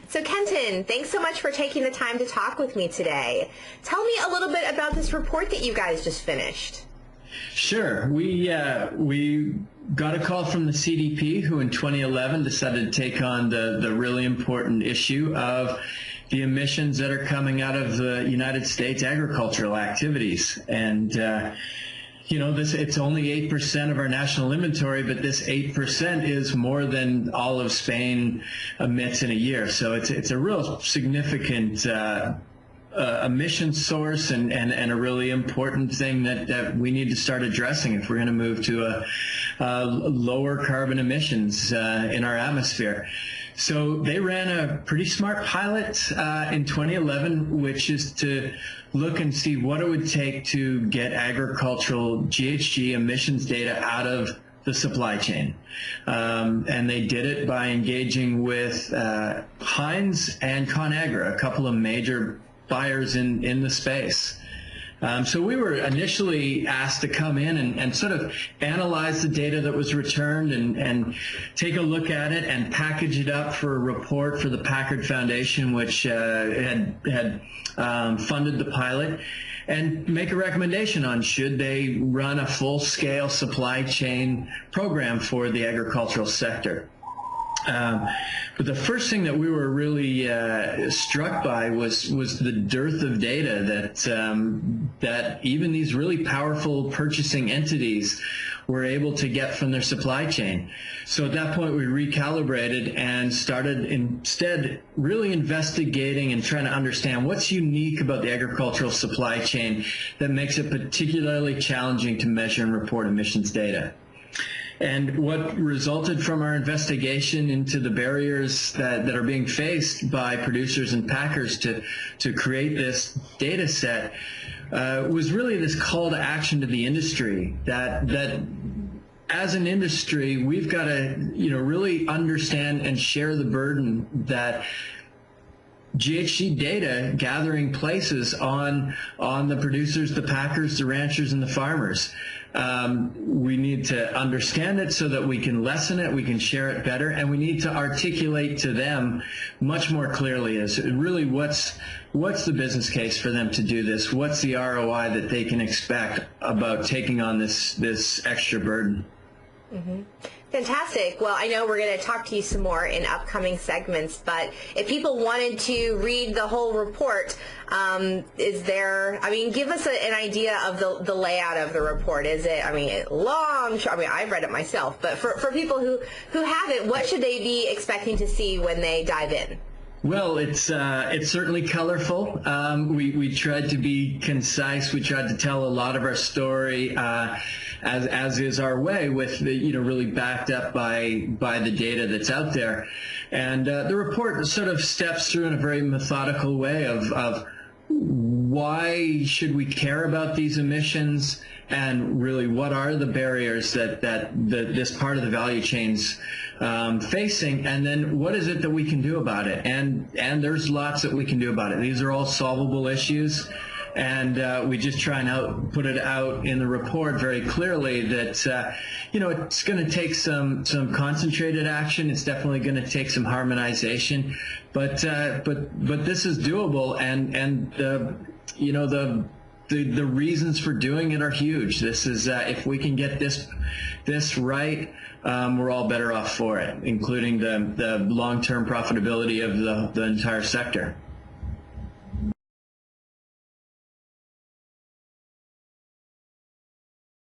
So Kenton, thanks so much for taking the time to talk with me today. Tell me a little bit about this report that you guys just finished. Sure. We got a call from the CDP, who in 2011 decided to take on the really important issue of the emissions that are coming out of the United States agricultural activities. And it's only 8% of our national inventory, but this 8% is more than all of Spain emits in a year. So it's a real significant emission source and a really important thing that we need to start addressing if we're going to move to lower carbon emissions in our atmosphere. So they ran a pretty smart pilot in 2011, which is to look and see what it would take to get agricultural GHG emissions data out of the supply chain. And they did it by engaging with Heinz and ConAgra, a couple of major buyers in the space. So we were initially asked to come in and sort of analyze the data that was returned and take a look at it and package it up for a report for the Packard Foundation, which had funded the pilot, and make a recommendation on should they run a full-scale supply chain program for the agricultural sector. But the first thing that we were really struck by was the dearth of data that even these really powerful purchasing entities were able to get from their supply chain. So at that point, we recalibrated and started instead really investigating and trying to understand what's unique about the agricultural supply chain that makes it particularly challenging to measure and report emissions data. And what resulted from our investigation into the barriers that are being faced by producers and packers to create this data set was really this call to action to the industry that as an industry, we've got to really understand and share the burden that GHG data gathering places on the producers, the packers, the ranchers, and the farmers. We need to understand it so that we can lessen it, we can share it better, and we need to articulate to them much more clearly as really what's the business case for them to do this, what's the ROI that they can expect about taking on this extra burden. Mm-hmm. Fantastic. Well, I know we're going to talk to you some more in upcoming segments, but if people wanted to read the whole report, give us an idea of the layout of the report. Is it, long? I've read it myself, but for people who haven't, what should they be expecting to see when they dive in? Well, it's certainly colorful. We tried to be concise. We tried to tell a lot of our story, as is our way, with the really backed up by the data that's out there. And the report sort of steps through in a very methodical way of why should we care about these emissions, and really what are the barriers that this part of the value chain's facing, and then what is it that we can do about it. And there's lots that we can do about it. These are all solvable issues, and we just try and put it out in the report very clearly that it's going to take some concentrated action. It's definitely going to take some harmonization, but this is doable, and the reasons for doing it are huge. This is if we can get this right, we're all better off for it, including the long-term profitability of the entire sector.